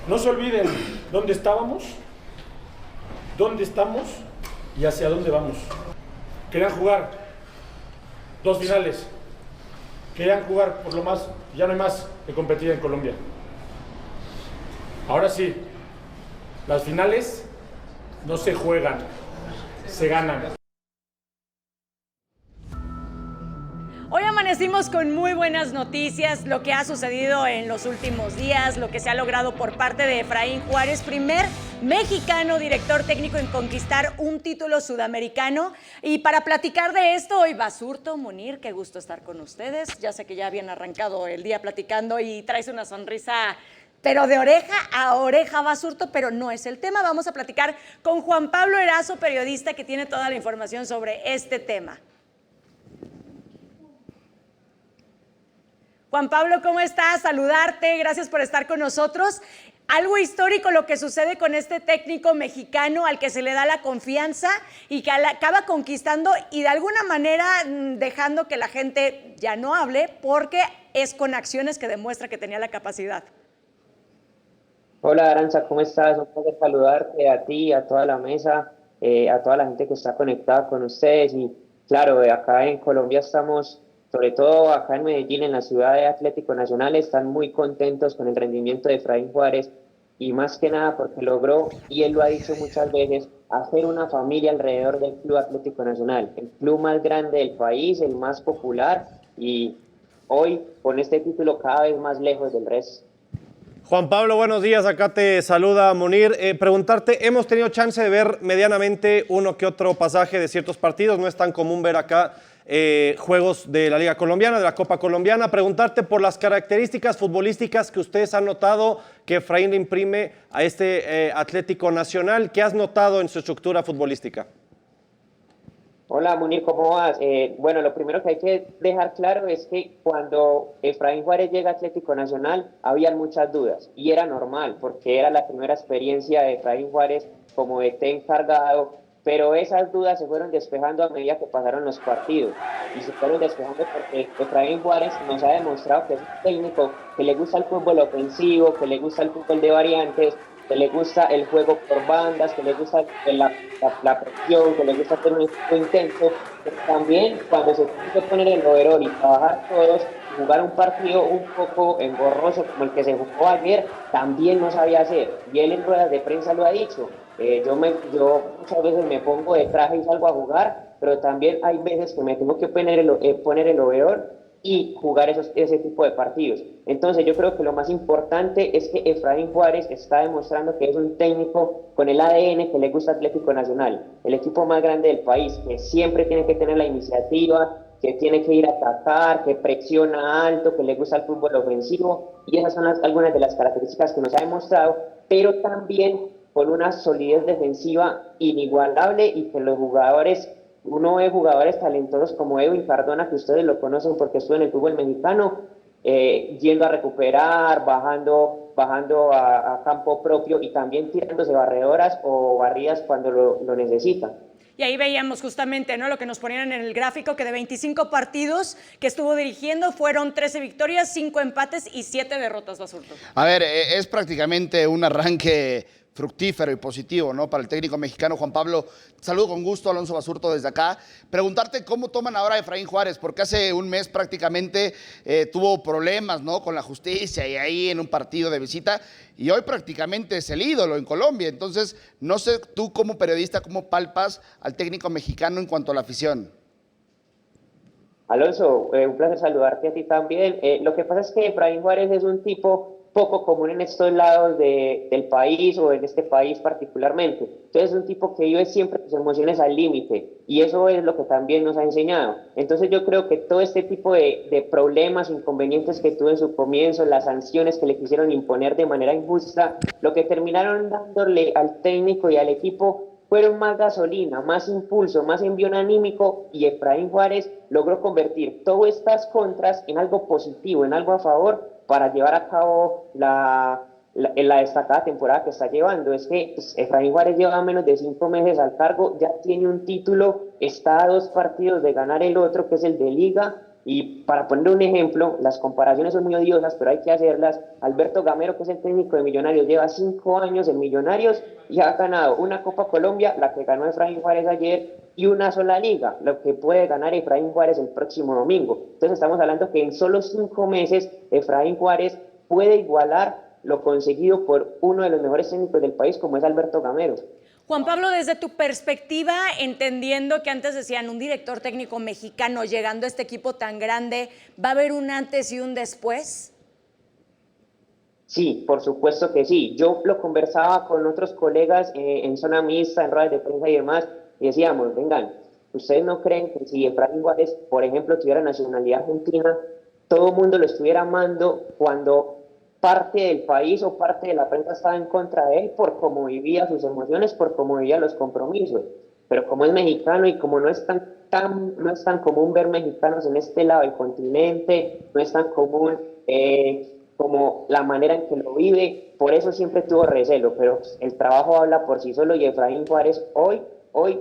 No se olviden dónde estábamos, dónde estamos y hacia dónde vamos. Querían jugar 2 finales. Querían jugar por lo más, ya no hay más que competir en Colombia. Ahora sí, las finales no se juegan, se ganan. Hoy amanecimos con muy buenas noticias, lo que ha sucedido en los últimos días, lo que se ha logrado por parte de Efraín Juárez, primer mexicano director técnico en conquistar un título sudamericano. Y para platicar de esto, hoy Basurto, Munir, qué gusto estar con ustedes. Ya sé que ya habían arrancado el día platicando y traes una sonrisa, pero de oreja a oreja, Basurto, pero no es el tema. Vamos a platicar con Juan Pablo Erazo, periodista que tiene toda la información sobre este tema. Juan Pablo, ¿cómo estás? Saludarte, gracias por estar con nosotros. Algo histórico lo que sucede con este técnico mexicano al que se le da la confianza y que acaba conquistando y de alguna manera dejando que la gente ya no hable porque es con acciones que demuestra que tenía la capacidad. Hola Aranza, ¿cómo estás? Un placer saludarte a ti, a toda la mesa, a toda la gente que está conectada con ustedes. Y claro, acá en Colombia estamos, sobre todo acá en Medellín, en la ciudad de Atlético Nacional, están muy contentos con el rendimiento de Efraín Juárez y más que nada porque logró, y él lo ha dicho muchas veces, hacer una familia alrededor del Club Atlético Nacional, el club más grande del país, el más popular y hoy con este título cada vez más lejos del resto. Juan Pablo, buenos días, acá te saluda Munir. Preguntarte, hemos tenido chance de ver medianamente uno que otro pasaje de ciertos partidos, no es tan común ver acá juegos de la Liga Colombiana, de la Copa Colombiana. Preguntarte por las características futbolísticas que ustedes han notado que Efraín le imprime a este Atlético Nacional. ¿Qué has notado en su estructura futbolística? Hola Munir, ¿cómo vas? Bueno, lo primero que hay que dejar claro es que cuando Efraín Juárez llega a Atlético Nacional habían muchas dudas y era normal porque era la primera experiencia de Efraín Juárez como DT encargado, pero esas dudas se fueron despejando a medida que pasaron los partidos y se fueron despejando porque Efraín Juárez nos ha demostrado que es un técnico que le gusta el fútbol ofensivo, que le gusta el fútbol de variantes, que le gusta el juego por bandas, que le gusta la presión, que le gusta hacer un equipo intenso, pero también cuando se tiene que poner el overall y trabajar todos, jugar un partido un poco engorroso como el que se jugó ayer, también no sabía hacer, y él en ruedas de prensa lo ha dicho. Yo muchas veces me pongo de traje y salgo a jugar, pero también hay veces que me tengo que poner el overall y jugar ese tipo de partidos. Entonces yo creo que lo más importante es que Efraín Juárez está demostrando que es un técnico con el ADN que le gusta Atlético Nacional, el equipo más grande del país, que siempre tiene que tener la iniciativa, que tiene que ir a atacar, que presiona alto, que le gusta el fútbol ofensivo, y esas son algunas de las características que nos ha demostrado, pero también con una solidez defensiva inigualable y que los jugadores, uno ve jugadores talentosos como Edwin Cardona, que ustedes lo conocen porque estuvo en el fútbol mexicano, yendo a recuperar, bajando a campo propio y también tirándose barredoras o barridas cuando lo necesitan. Y ahí veíamos justamente, ¿no?, lo que nos ponían en el gráfico, que de 25 partidos que estuvo dirigiendo fueron 13 victorias, 5 empates y 7 derrotas, Basurto. A ver, es prácticamente un arranque fructífero y positivo, ¿no?, para el técnico mexicano. Juan Pablo, saludo con gusto, Alonso Basurto desde acá. Preguntarte cómo toman ahora a Efraín Juárez, porque hace un mes prácticamente tuvo problemas, ¿no?, con la justicia y ahí en un partido de visita, y hoy prácticamente es el ídolo en Colombia. Entonces, no sé tú como periodista, ¿cómo palpas al técnico mexicano en cuanto a la afición? Alonso, un placer saludarte a ti también. Lo que pasa es que Efraín Juárez es un tipo poco común en estos lados del país o en este país particularmente. Entonces es un tipo que vive siempre sus emociones al límite y eso es lo que también nos ha enseñado. Entonces yo creo que todo este tipo de problemas, inconvenientes que tuvo en su comienzo, las sanciones que le quisieron imponer de manera injusta, lo que terminaron dándole al técnico y al equipo fueron más gasolina, más impulso, más envión anímico y Efraín Juárez logró convertir todas estas contras en algo positivo, en algo a favor para llevar a cabo la destacada temporada que está llevando. Es que Efraín Juárez lleva menos de 5 meses al cargo, ya tiene un título, está a 2 partidos de ganar el otro, que es el de Liga, Y para poner un ejemplo, las comparaciones son muy odiosas, pero hay que hacerlas. Alberto Gamero, que es el técnico de Millonarios, lleva 5 años en Millonarios y ha ganado una Copa Colombia, la que ganó Efraín Juárez ayer, y una sola liga, lo que puede ganar Efraín Juárez el próximo domingo. Entonces estamos hablando que en solo 5 meses Efraín Juárez puede igualar lo conseguido por uno de los mejores técnicos del país, como es Alberto Gamero. Juan Pablo, desde tu perspectiva, entendiendo que antes decían un director técnico mexicano llegando a este equipo tan grande, ¿va a haber un antes y un después? Sí, por supuesto que sí. Yo lo conversaba con otros colegas en zona mixta, en ruedas de prensa y demás, y decíamos, vengan, ¿ustedes no creen que si Efraín Juárez, por ejemplo, tuviera nacionalidad argentina, todo el mundo lo estuviera amando cuando parte del país o parte de la prensa estaba en contra de él por cómo vivía sus emociones, por cómo vivía los compromisos? Pero como es mexicano y como no es tan común ver mexicanos en este lado del continente, no es tan común como la manera en que lo vive, por eso siempre tuvo recelo, pero el trabajo habla por sí solo y Efraín Juárez hoy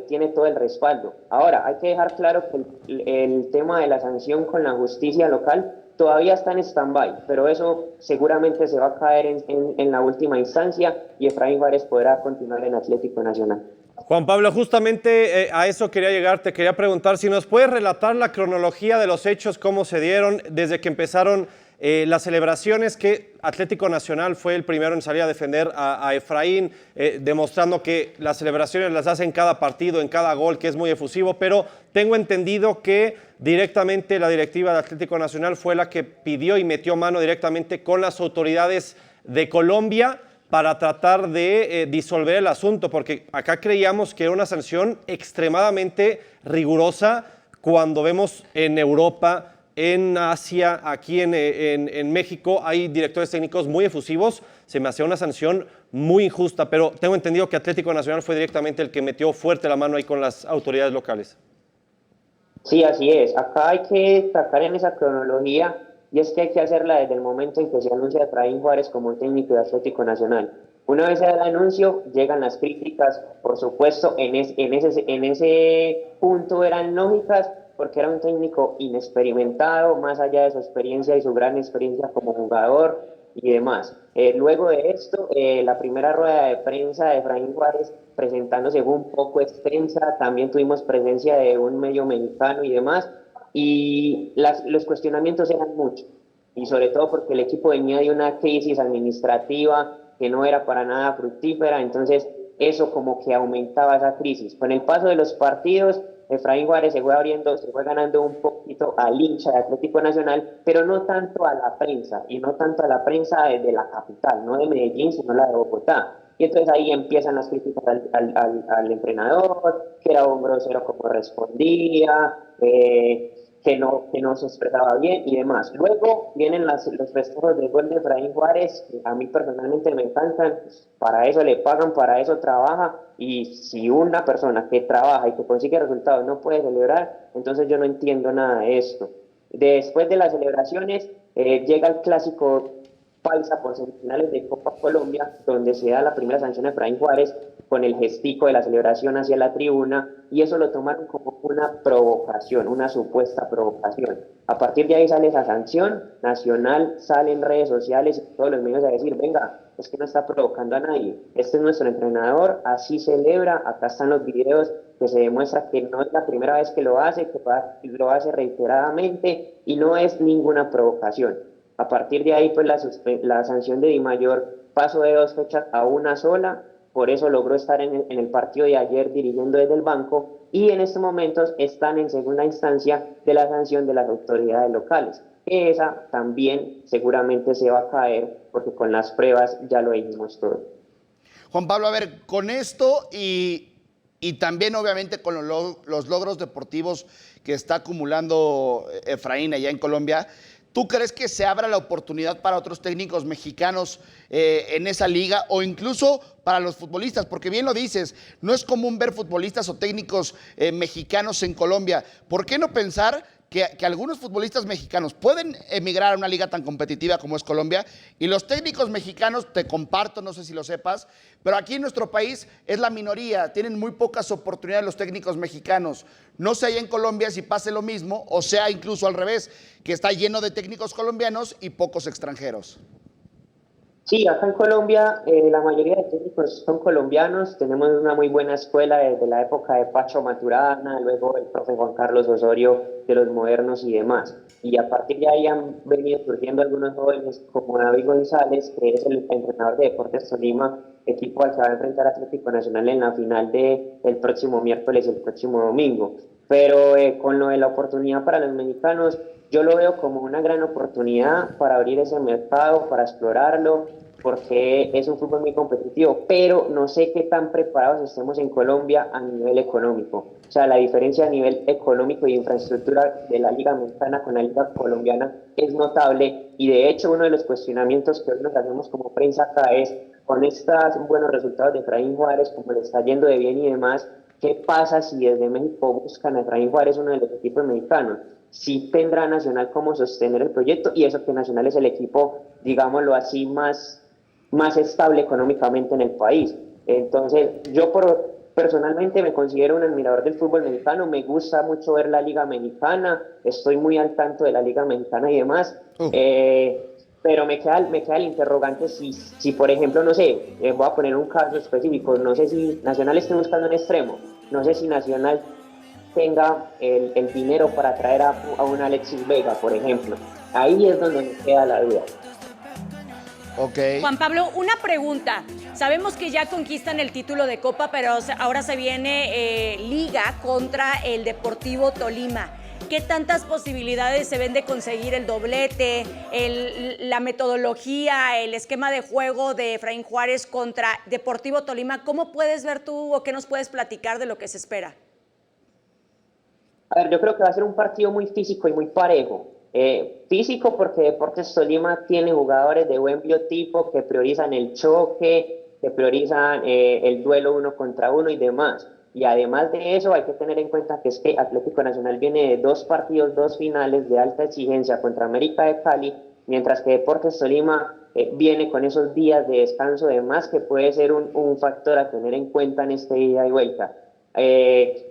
tiene todo el respaldo. Ahora, hay que dejar claro que el tema de la sanción con la justicia local todavía está en stand-by, pero eso seguramente se va a caer en la última instancia y Efraín Juárez podrá continuar en Atlético Nacional. Juan Pablo, justamente a eso quería llegar, te quería preguntar si nos puedes relatar la cronología de los hechos, cómo se dieron desde que empezaron las celebraciones, que Atlético Nacional fue el primero en salir a defender a Efraín, demostrando que las celebraciones las hace en cada partido, en cada gol, que es muy efusivo, pero tengo entendido que directamente la directiva de Atlético Nacional fue la que pidió y metió mano directamente con las autoridades de Colombia para tratar de disolver el asunto, porque acá creíamos que era una sanción extremadamente rigurosa cuando vemos en Europa, en Asia, aquí en México, hay directores técnicos muy efusivos. Se me hacía una sanción muy injusta, pero tengo entendido que Atlético Nacional fue directamente el que metió fuerte la mano ahí con las autoridades locales. Sí, así es. Acá hay que destacar en esa cronología, y es que hay que hacerla desde el momento en que se anuncia a Efraín Juárez como técnico de Atlético Nacional. Una vez se da el anuncio, llegan las críticas, por supuesto, en ese punto eran lógicas, porque era un técnico inexperimentado, más allá de su experiencia y su gran experiencia como jugador y demás. Luego de esto, la primera rueda de prensa de Efraín Juárez presentándose fue un poco extensa, también tuvimos presencia de un medio mexicano y demás, y los cuestionamientos eran muchos, y sobre todo porque el equipo venía de una crisis administrativa que no era para nada fructífera, entonces eso como que aumentaba esa crisis. Con el paso de los partidos, Efraín Juárez se fue ganando un poquito al hincha de Atlético Nacional, pero no tanto a la prensa, y no tanto a la prensa de la capital, no de Medellín, sino la de Bogotá. Y entonces ahí empiezan las críticas al entrenador, que era un grosero como respondía, que no se expresaba bien y demás. Luego vienen los festejos del gol de Efraín Juárez, que a mí personalmente me encantan, para eso le pagan, para eso trabaja, y si una persona que trabaja y que consigue resultados no puede celebrar, entonces yo no entiendo nada de esto. Después de las celebraciones llega el clásico paisa por semifinales de Copa Colombia, donde se da la primera sanción a Efraín Juárez con el gestico de la celebración hacia la tribuna, y eso lo tomaron como una provocación, una supuesta provocación. A partir de ahí sale esa sanción, Nacional sale en redes sociales y todos los medios a decir, venga, es que no está provocando a nadie, este es nuestro entrenador, así celebra, acá están los videos que se demuestra que no es la primera vez que lo hace, que lo hace reiteradamente y no es ninguna provocación. A partir de ahí, pues la sanción de Dimayor pasó de 2 fechas a una sola, por eso logró estar en el partido de ayer dirigiendo desde el banco, y en estos momentos están en segunda instancia de la sanción de las autoridades locales. Esa también seguramente se va a caer, porque con las pruebas ya lo dijimos todo. Juan Pablo, a ver, con esto y también obviamente con los logros deportivos que está acumulando Efraín allá en Colombia, ¿tú crees que se abra la oportunidad para otros técnicos mexicanos en esa liga o incluso para los futbolistas? Porque bien lo dices, no es común ver futbolistas o técnicos mexicanos en Colombia. ¿Por qué no pensar que algunos futbolistas mexicanos pueden emigrar a una liga tan competitiva como es Colombia, y los técnicos mexicanos, te comparto, no sé si lo sepas, pero aquí en nuestro país es la minoría, tienen muy pocas oportunidades los técnicos mexicanos. No sé allá en Colombia si pase lo mismo, o sea incluso al revés, que está lleno de técnicos colombianos y pocos extranjeros. Sí, acá en Colombia la mayoría de técnicos son colombianos, tenemos una muy buena escuela desde la época de Pacho Maturana, luego el profe Juan Carlos Osorio de los modernos y demás. Y a partir de ahí han venido surgiendo algunos jóvenes como David González, que es el entrenador de Deportes Tolima, equipo al que va a enfrentar Atlético Nacional en la final del próximo miércoles y el próximo domingo. Pero con lo de la oportunidad para los mexicanos, yo lo veo como una gran oportunidad para abrir ese mercado, para explorarlo, porque es un fútbol muy competitivo, pero no sé qué tan preparados estemos en Colombia a nivel económico. O sea, la diferencia a nivel económico y infraestructura de la Liga Mexicana con la Liga Colombiana es notable, y de hecho uno de los cuestionamientos que hoy nos hacemos como prensa acá es, con estos buenos resultados de Efraín Juárez, como le está yendo de bien y demás, ¿qué pasa si desde México buscan a Efraín Juárez, uno de los equipos mexicanos? Sí tendrá Nacional cómo sostener el proyecto, y eso que Nacional es el equipo, digámoslo así, más estable económicamente en el país. Entonces, yo personalmente me considero un admirador del fútbol mexicano, me gusta mucho ver la Liga Mexicana, estoy muy al tanto de la Liga Mexicana y demás, pero me queda el interrogante si por ejemplo, no sé, voy a poner un caso específico, no sé si Nacional esté buscando un extremo, no sé si Nacional tenga el dinero para traer a un Alexis Vega, por ejemplo. Ahí es donde me queda la duda. Okay. Juan Pablo, una pregunta. Sabemos que ya conquistan el título de Copa, pero ahora se viene Liga contra el Deportivo Tolima. ¿Qué tantas posibilidades se ven de conseguir el doblete, la metodología, el esquema de juego de Efraín Juárez contra Deportivo Tolima? ¿Cómo puedes ver tú o qué nos puedes platicar de lo que se espera? A ver, yo creo que va a ser un partido muy físico y muy parejo. Físico porque Deportes Tolima tiene jugadores de buen biotipo que priorizan el choque, que priorizan el duelo uno contra uno y demás. Y además de eso hay que tener en cuenta que es que Atlético Nacional viene de 2 partidos, 2 finales de alta exigencia contra América de Cali, mientras que Deportes Tolima viene con esos días de descanso de más, que puede ser un factor a tener en cuenta en este ida y vuelta.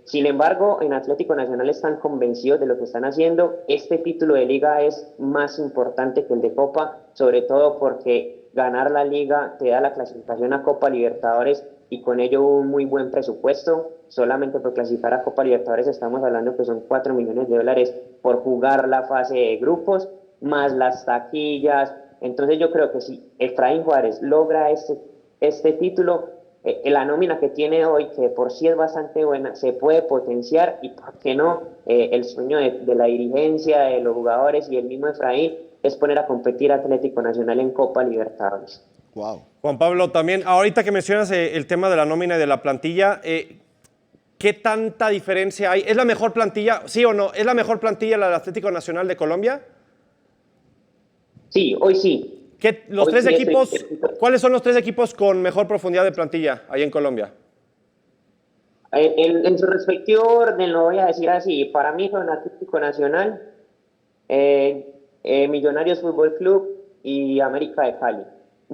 Sin embargo, en Atlético Nacional están convencidos de lo que están haciendo. Este título de liga es más importante que el de Copa, sobre todo porque ganar la liga te da la clasificación a Copa Libertadores y con ello un muy buen presupuesto. Solamente por clasificar a Copa Libertadores estamos hablando que son $4 millones por jugar la fase de grupos, más las taquillas. Entonces yo creo que si Efraín Juárez logra este título, la nómina que tiene hoy, que por sí es bastante buena, se puede potenciar, y por qué no, el sueño de la dirigencia, de los jugadores y el mismo Efraín es poner a competir a Atlético Nacional en Copa Libertadores. Wow. Juan Pablo, también ahorita que mencionas el tema de la nómina y de la plantilla, ¿qué tanta diferencia hay? ¿Es la mejor plantilla, sí o no? ¿Es la mejor plantilla la del Atlético Nacional de Colombia? Sí, hoy sí. Los Hoy tres sí equipos, ¿cuáles son los 3 equipos con mejor profundidad de plantilla ahí en Colombia? En su respectivo orden lo voy a decir así. Para mí son Atlético Nacional, Millonarios Fútbol Club y América de Cali.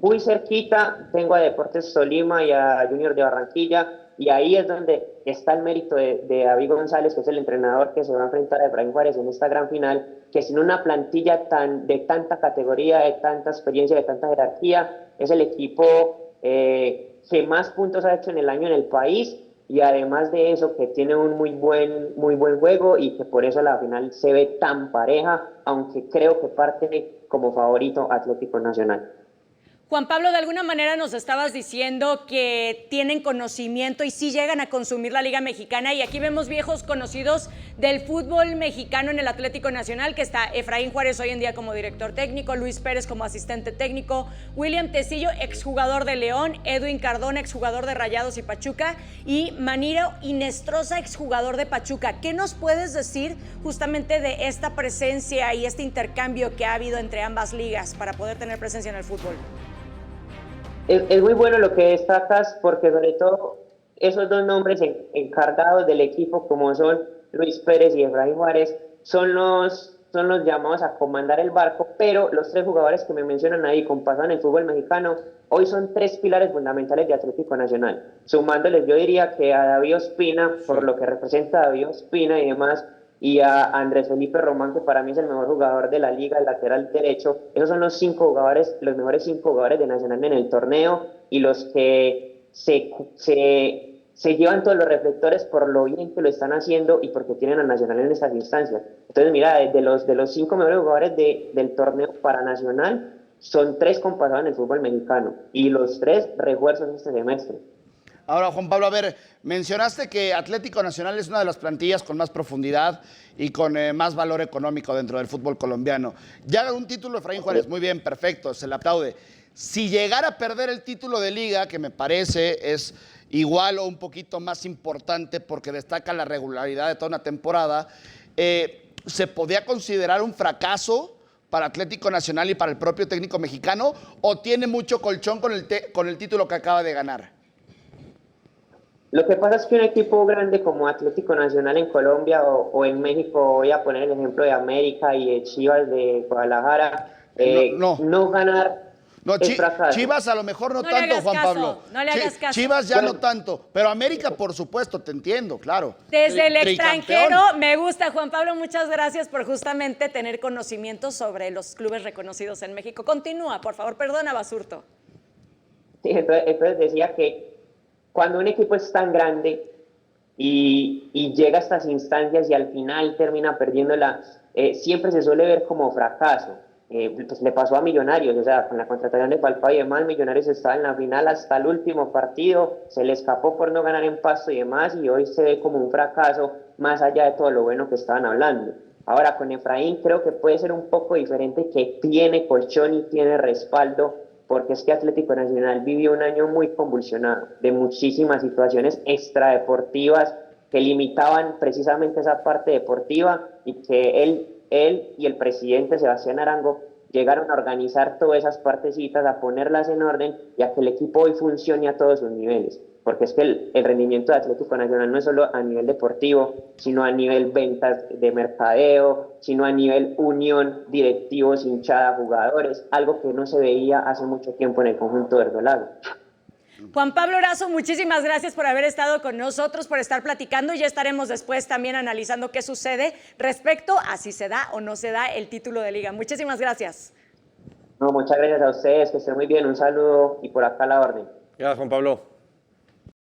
Muy cerquita tengo a Deportes Tolima y a Junior de Barranquilla, y ahí es donde está el mérito de David González, que es el entrenador que se va a enfrentar a Efraín Juárez en esta gran final, que sin una plantilla de tanta categoría, de tanta experiencia, de tanta jerarquía, es el equipo que más puntos ha hecho en el año en el país, y además de eso que tiene un muy buen juego, y que por eso la final se ve tan pareja, aunque creo que parte como favorito Atlético Nacional. Juan Pablo, de alguna manera nos estabas diciendo que tienen conocimiento y sí llegan a consumir la Liga Mexicana, y aquí vemos viejos conocidos del fútbol mexicano en el Atlético Nacional, que está Efraín Juárez hoy en día como director técnico, Luis Pérez como asistente técnico, William Tecillo, exjugador de León, Edwin Cardona, exjugador de Rayados y Pachuca, y Maniro Inestrosa, exjugador de Pachuca. ¿Qué nos puedes decir justamente de esta presencia y este intercambio que ha habido entre ambas ligas para poder tener presencia en el fútbol? Es muy bueno lo que destacas, porque sobre todo esos 2 nombres encargados del equipo, como son Luis Pérez y Efraín Juárez, son los llamados a comandar el barco, pero los 3 jugadores que me mencionan ahí con pasado en el fútbol mexicano, hoy son 3 pilares fundamentales de Atlético Nacional. Sumándoles, yo diría que a David Ospina, por lo que representa David Ospina y demás, y a Andrés Felipe Román, que para mí es el mejor jugador de la liga, el lateral derecho. Esos son los 5 jugadores, los mejores 5 jugadores de Nacional en el torneo y los que se llevan todos los reflectores por lo bien que lo están haciendo y porque tienen a Nacional en estas instancias. Entonces, mira, de los 5 mejores jugadores del torneo para Nacional, son 3 con pasado en el fútbol mexicano y los 3 refuerzos este semestre. Ahora, Juan Pablo, a ver, mencionaste que Atlético Nacional es una de las plantillas con más profundidad y con más valor económico dentro del fútbol colombiano. Ya ganó un título Efraín Juárez, muy bien, perfecto, se le aplaude. Si llegara a perder el título de liga, que me parece es igual o un poquito más importante porque destaca la regularidad de toda una temporada, ¿se podía considerar un fracaso para Atlético Nacional y para el propio técnico mexicano o tiene mucho colchón con el título que acaba de ganar? Lo que pasa es que un equipo grande como Atlético Nacional en Colombia o en México, voy a poner el ejemplo de América y de Chivas de Guadalajara, no ganar es fracaso. Chivas a lo mejor no le tanto, hagas Juan caso, Pablo. no le hagas caso. Chivas ya no tanto, pero América por supuesto, te entiendo, claro. Desde el Tricampeón. extranjero, me gusta, Juan Pablo, muchas gracias por justamente tener conocimiento sobre los clubes reconocidos en México. Continúa, por favor, perdona, Basurto. Sí, entonces decía que cuando un equipo es tan grande y llega a estas instancias y al final termina perdiéndola, siempre se suele ver como fracaso. Pues le pasó a Millonarios, o sea, con la contratación de Falcao y demás, Millonarios estaba en la final hasta el último partido, se le escapó por no ganar en Pasto y demás, y hoy se ve como un fracaso, más allá de todo lo bueno que estaban hablando. Ahora, con Efraín creo que puede ser un poco diferente, que tiene colchón y tiene respaldo, porque es que Atlético Nacional vivió un año muy convulsionado, de muchísimas situaciones extradeportivas que limitaban precisamente esa parte deportiva y que él y el presidente Sebastián Arango llegaron a organizar todas esas partecitas, a ponerlas en orden y a que el equipo hoy funcione a todos sus niveles. Porque es que el rendimiento de Atlético Nacional no es solo a nivel deportivo, sino a nivel ventas de mercadeo, sino a nivel unión, directivos, hinchada, jugadores, algo que no se veía hace mucho tiempo en el conjunto verdolago. Juan Pablo Erazo, muchísimas gracias por haber estado con nosotros, por estar platicando. Ya estaremos después también analizando qué sucede respecto a si se da o no se da el título de liga. Muchísimas gracias. No, muchas gracias a ustedes, que estén muy bien, un saludo y por acá la orden. Gracias, Juan Pablo.